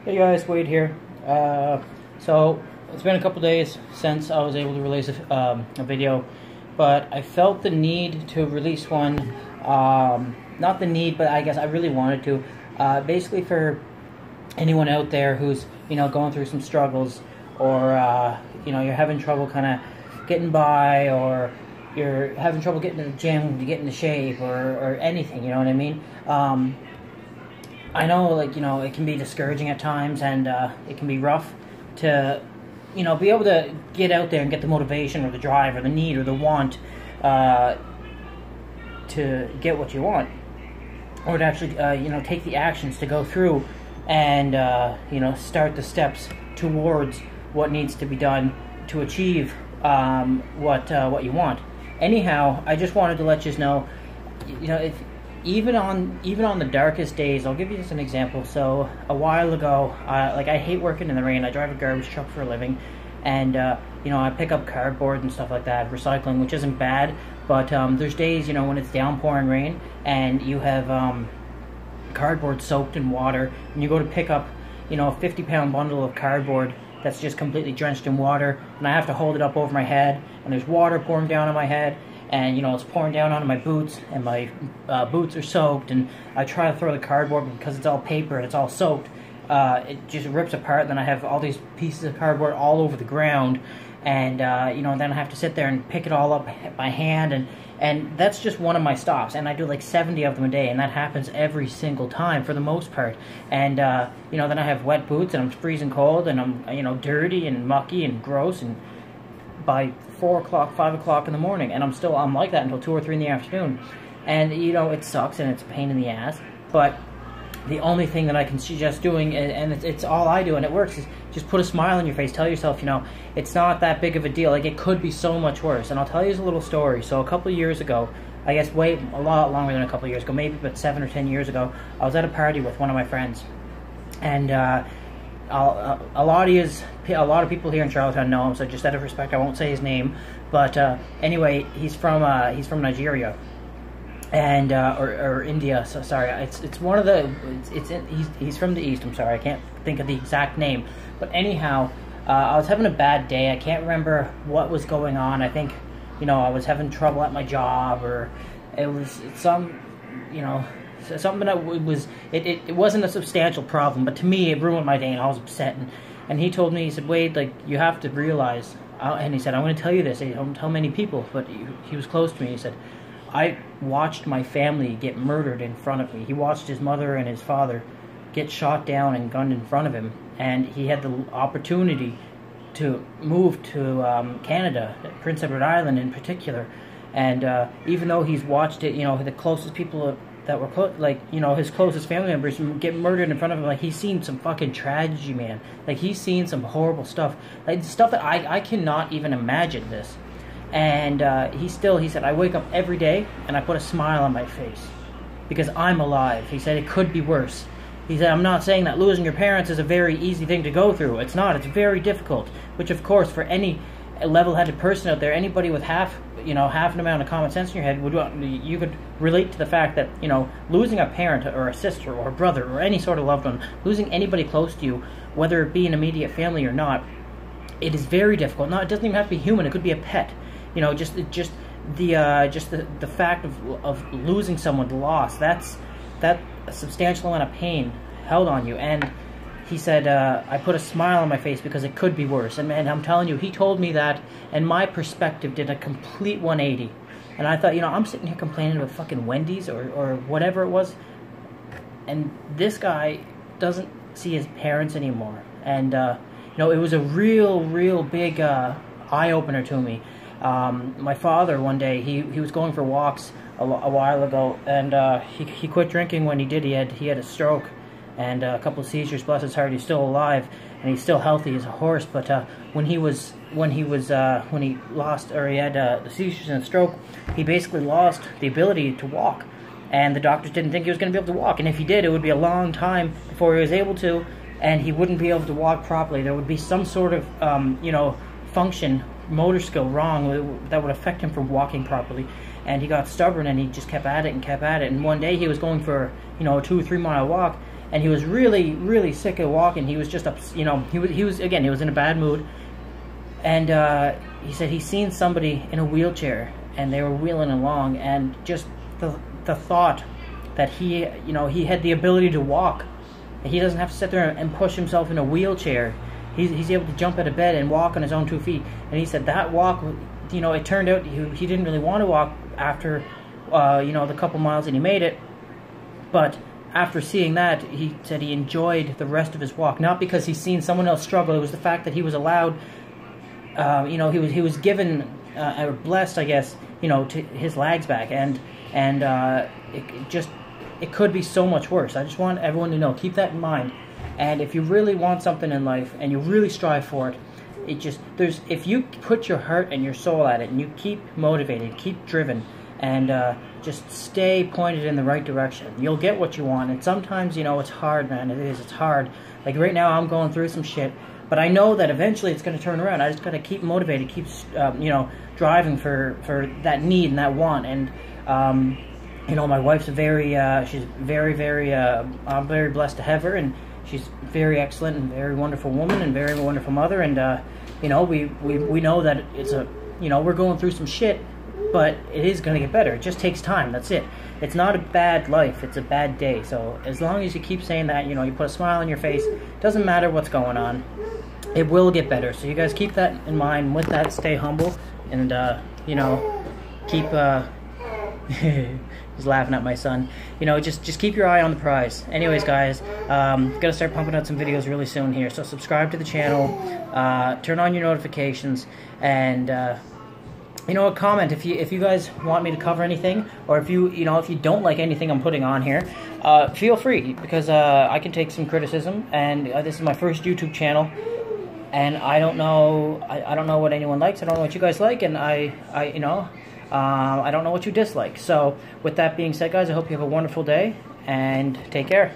Hey guys, Wade here. So it's been a couple days since I was able to release a video, but I felt the need to release one. Not the need, but I guess I really wanted to. Basically, for anyone out there who's going through some struggles, or you're having trouble kind of getting by, or you're having trouble getting to the gym to get into shape, or anything. You know what I mean? I know, it can be discouraging at times, and it can be rough to, be able to get out there and get the motivation or the drive or the need or the want to get what you want, or to actually, take the actions to go through and, start the steps towards what needs to be done to achieve what you want. Anyhow, I just wanted to let you know, if even on the darkest days, I'll give you just an example. So a while ago, I hate working in the rain. I drive a garbage truck for a living, and I pick up cardboard and stuff like that, recycling, which isn't bad. But there's days, when it's downpouring rain and you have cardboard soaked in water, and you go to pick up, a 50-pound bundle of cardboard that's just completely drenched in water, and I have to hold it up over my head, and there's water pouring down on my head. And it's pouring down onto my boots, and my boots are soaked, and I try to throw the cardboard, because it's all paper and it's all soaked, it just rips apart. Then I have all these pieces of cardboard all over the ground, and then I have to sit there and pick it all up by hand, and that's just one of my stops, and I do like 70 of them a day, and that happens every single time for the most part. And then I have wet boots, and I'm freezing cold, and I'm dirty and mucky and gross, and by 4 o'clock, 5 o'clock in the morning, and I'm like that until 2 or 3 in the afternoon. And it sucks, and it's a pain in the ass, but the only thing that I can suggest doing, and it's all I do, and it works, is just put a smile on your face. Tell yourself, it's not that big of a deal. Like, it could be so much worse. And I'll tell you a little story. So a couple of years ago, I guess a lot longer than a couple of years ago, maybe about 7 or 10 years ago, I was at a party with one of my friends, and a lot of people here in Charlottetown know him, so just out of respect, I won't say his name. But anyway, he's from Nigeria, and or India. So sorry, it's one of the he's from the East. I'm sorry, I can't think of the exact name. But anyhow, I was having a bad day. I can't remember what was going on. I think I was having trouble at my job, or it was something that it wasn't a substantial problem, but to me it ruined my day, and I was upset. And he told me, he said, Wade, you have to realize, and he said, I'm going to tell you this. I don't tell many people, but he was close to me. He said, I watched my family get murdered in front of me. He watched his mother and his father get shot down and gunned in front of him, and he had the opportunity to move to Canada, Prince Edward Island in particular. And even though he's watched it, the closest people that were his closest family members get murdered in front of him, he's seen some fucking tragedy, man. He's seen some horrible stuff, stuff that I cannot even imagine this. And he said, I wake up every day and I put a smile on my face because I'm alive. He said, it could be worse. He said, I'm not saying that losing your parents is a very easy thing to go through. It's not. It's very difficult, which of course for any level-headed person out there, anybody with half an amount of common sense in your head you could relate to the fact that losing a parent or a sister or a brother or any sort of loved one, losing anybody close to you, whether it be an immediate family or not, it is very difficult. No, it doesn't even have to be human. It could be a pet. Just the fact of losing someone, the loss, that's a substantial amount of pain held on you. And he said, I put a smile on my face because it could be worse. And man, I'm telling you, he told me that, and my perspective did a complete 180. And I thought, I'm sitting here complaining about fucking Wendy's or whatever it was, and this guy doesn't see his parents anymore. And it was a real big eye-opener to me. My father, one day, he was going for walks a while ago, and he quit drinking when he did. He had a stroke and a couple of seizures. Bless his heart, he's still alive and he's still healthy as a horse. But when he had the seizures and the stroke, he basically lost the ability to walk, and the doctors didn't think he was going to be able to walk. And if he did, it would be a long time before he was able to, and he wouldn't be able to walk properly. There would be some sort of function, motor skill wrong that would affect him from walking properly. And he got stubborn, and he just kept at it. And one day he was going for a 2 or 3 mile walk, and he was really, really sick of walking. He was just up, you know, he was again, he was in a bad mood, and he said he's seen somebody in a wheelchair, and they were wheeling along, and just the thought that he, you know, he had the ability to walk. He doesn't have to sit there and push himself in a wheelchair. He's able to jump out of bed and walk on his own 2 feet. And he said that walk, you know, it turned out he didn't really want to walk after, you know, the couple miles that he made it. But after seeing that, he said he enjoyed the rest of his walk. Not because he's seen someone else struggle. It was the fact that he was allowed, you know, he was given, or blessed, I guess, you know, to his legs back. And it could be so much worse. I just want everyone to know, keep that in mind. And if you really want something in life and you really strive for it, if you put your heart and your soul at it, and you keep motivated, keep driven, and just stay pointed in the right direction, you'll get what you want. And sometimes, you know, it's hard, man. It's hard. Like right now, I'm going through some shit, but I know that eventually it's going to turn around. I just got to keep motivated, keep you know, driving for that need and that want. And you know, my wife's she's very, I'm very blessed to have her, and she's very excellent and very wonderful woman and very wonderful mother. And you know, we know that you know, we're going through some shit, but it is going to get better. It just takes time. That's it. It's not a bad life. It's a bad day. So as long as you keep saying that, you know, you put a smile on your face, doesn't matter what's going on, it will get better. So you guys keep that in mind. With that, stay humble, and you know, keep he's laughing at my son. You know, just keep your eye on the prize. Anyways, guys, gonna start pumping out some videos really soon here. So subscribe to the channel, turn on your notifications, and you know, comment if you guys want me to cover anything, or if you don't like anything I'm putting on here. Feel free, because I can take some criticism, and this is my first YouTube channel, and I don't know what anyone likes. I don't know what you guys like, and I you know, I don't know what you dislike. So with that being said, guys, I hope you have a wonderful day, and take care.